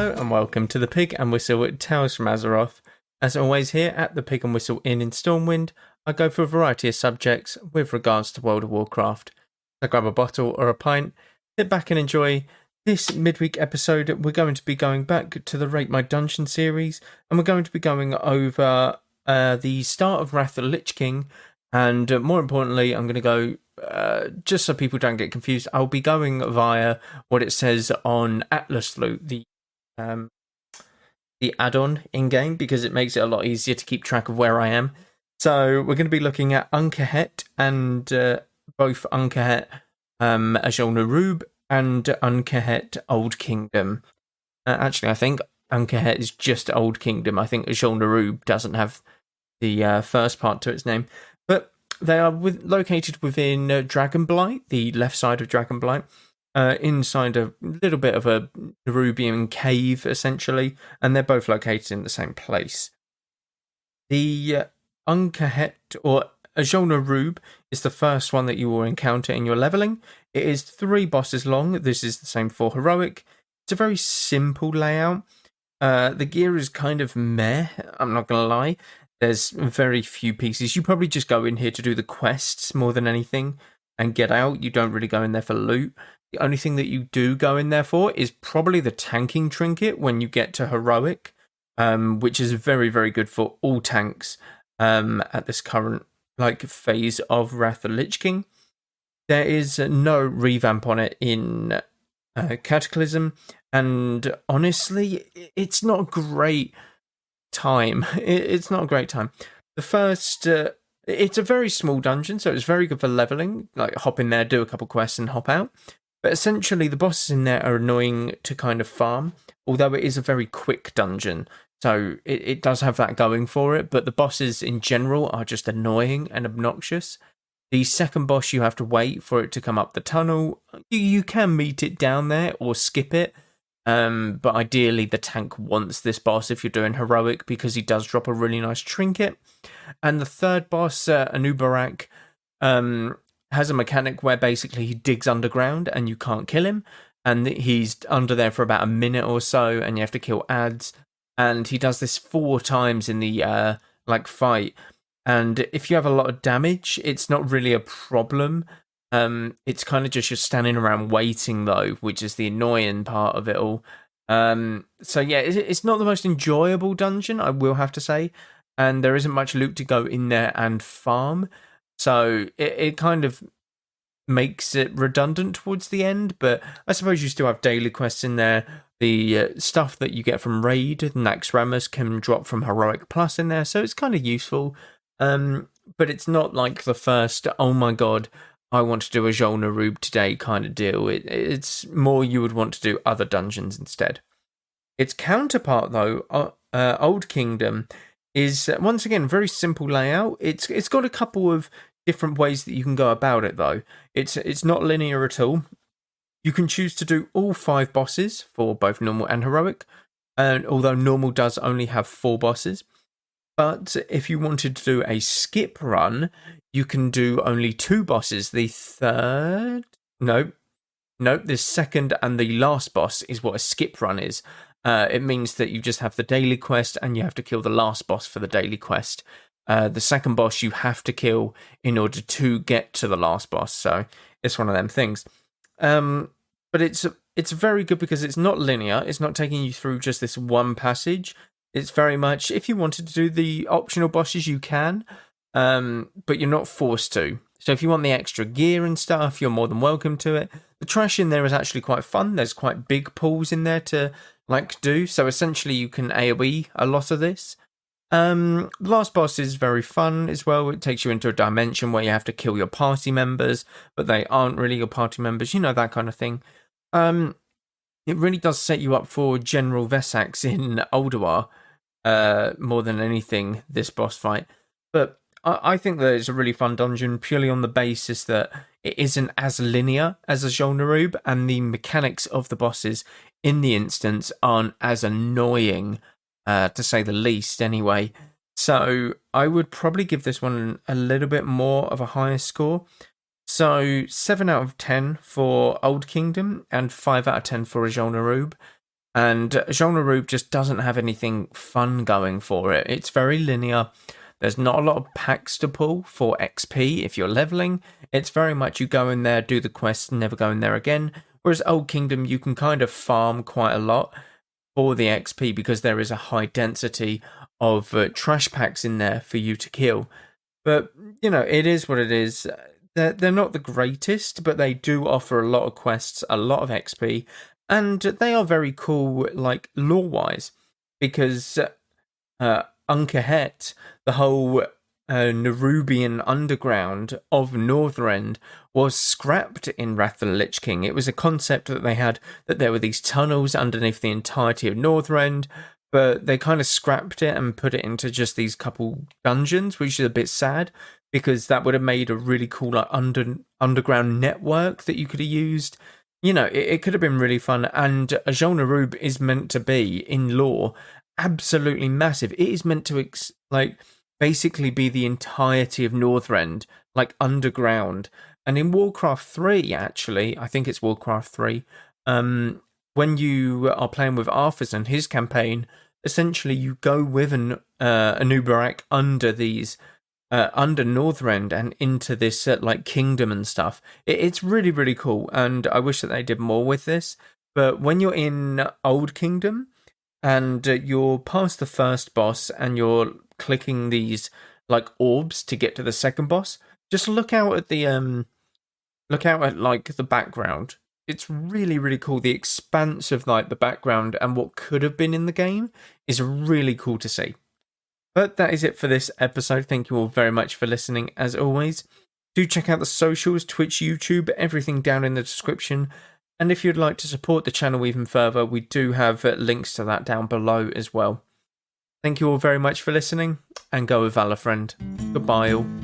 Hello and welcome to the Pig and Whistle Tales from Azeroth. As always, here at the Pig and Whistle Inn in Stormwind, I go for a variety of subjects with regards to World of Warcraft. So grab a bottle or a pint, sit back and enjoy. This midweek episode, we're going to be going back to the Rate My Dungeon series, and we're going to be going over the start of Wrath of the Lich King, and more importantly, I'm going to go, just so people don't get confused, I'll be going via what it says on Atlas Loot, the add-on in-game, because it makes it a lot easier to keep track of where I am. So we're going to be looking at Uncahet and both Uncahet Azjol Nerub and Uncahet Old Kingdom. Actually, I think Uncahet is just Old Kingdom. I think Azjol Nerub doesn't have the first part to its name. But they are located within Dragonblight, the left side of Dragonblight. Inside a little bit of a Nerubian cave, essentially, and they're both located in the same place. The Uncahet, or Azjol Nerub, is the first one that you will encounter in your leveling. It is 3 bosses long. This is the same for Heroic. It's a very simple layout. The gear is kind of meh, I'm not going to lie. There's very few pieces. You probably just go in here to do the quests more than anything and get out. You don't really go in there for loot. The only thing that you do go in there for is probably the tanking trinket when you get to Heroic, which is very, very good for all tanks at this current phase of Wrath of the Lich King. There is no revamp on it in Cataclysm, and honestly, it's not a great time. It's not a great time. The first... it's a very small dungeon, so it's very good for leveling. Hop in there, do a couple quests, and hop out. But essentially, the bosses in there are annoying to kind of farm, although it is a very quick dungeon. So it does have that going for it, but the bosses in general are just annoying and obnoxious. The second boss, you have to wait for it to come up the tunnel. You can meet it down there or skip it, but ideally the tank wants this boss if you're doing Heroic, because he does drop a really nice trinket. And the third boss, Anubarak, has a mechanic where basically he digs underground and you can't kill him, and he's under there for about a minute or so, and you have to kill ads. And he does this 4 times in the fight. And if you have a lot of damage, it's not really a problem. It's kind of just you're standing around waiting though, which is the annoying part of it all. So yeah, it's not the most enjoyable dungeon, I will have to say. And there isn't much loot to go in there and farm. So it kind of makes it redundant towards the end, but I suppose you still have daily quests in there. The stuff that you get from Raid, Naxxramas, can drop from Heroic Plus in there, so it's kind of useful. But it's not like the first, oh my god, I want to do a Azjol Nerub today kind of deal. It's more you would want to do other dungeons instead. Its counterpart, though, Old Kingdom, is once again very simple layout. It's got a couple of different ways that you can go about it, though. It's not linear at all. You can choose to do all 5 bosses for both normal and Heroic, and although normal does only have 4 bosses. But if you wanted to do a skip run, you can do only 2 bosses. The second and the last boss is what a skip run is. It means that you just have the daily quest and you have to kill the last boss for the daily quest. The second boss you have to kill in order to get to the last boss. So it's one of them things. But it's very good because it's not linear. It's not taking you through just this one passage. It's very much, if you wanted to do the optional bosses, you can, but you're not forced to. So if you want the extra gear and stuff, you're more than welcome to it. The trash in there is actually quite fun. There's quite big pools in there to do. So essentially you can AoE a lot of this. The last boss is very fun as well. It takes you into a dimension where you have to kill your party members, but they aren't really your party members, that kind of thing. It really does set you up for General Vesax in Ulduar, more than anything, this boss fight. But I think that it's a really fun dungeon purely on the basis that it isn't as linear as Azjol Nerub, and the mechanics of the bosses in the instance aren't as annoying, to say the least anyway. So I would probably give this one a little bit more of a higher score. So 7 out of 10 for Old Kingdom and 5 out of 10 for Azjol Nerub. And Azjol Nerub just doesn't have anything fun going for it. It's very linear. There's not a lot of packs to pull for XP if you're leveling. It's very much you go in there, do the quest, never go in there again. Whereas Old Kingdom, you can kind of farm quite a lot for the XP because there is a high density of trash packs in there for you to kill. But, you know, it is what it is. They're not the greatest, but they do offer a lot of quests, a lot of XP, and they are very cool, like, lore-wise, because Unkehet, the whole Nerubian underground of Northrend, was scrapped in Wrath of the Lich King. It was a concept that they had, that there were these tunnels underneath the entirety of Northrend, but they kind of scrapped it and put it into just these couple dungeons, which is a bit sad, because that would have made a really cool like underground network that you could have used. You know, it could have been really fun, and Azjol Nerub is meant to be, in lore, absolutely massive. It is meant to, basically be the entirety of Northrend, like, underground. And in Warcraft 3, actually, I think it's Warcraft 3, when you are playing with Arthas and his campaign, essentially you go with an Anubarak under these, under Northrend and into this, kingdom and stuff. It's really, really cool, and I wish that they did more with this. But when you're in Old Kingdom, and you're past the first boss, and you're clicking these, orbs to get to the second boss, just look out at the, the background. It's really, really cool. The expanse of, the background and what could have been in the game is really cool to see. But that is it for this episode. Thank you all very much for listening, as always. Do check out the socials, Twitch, YouTube, everything down in the description. And if you'd like to support the channel even further, we do have links to that down below as well. Thank you all very much for listening, and go with Valor, friend. Goodbye all.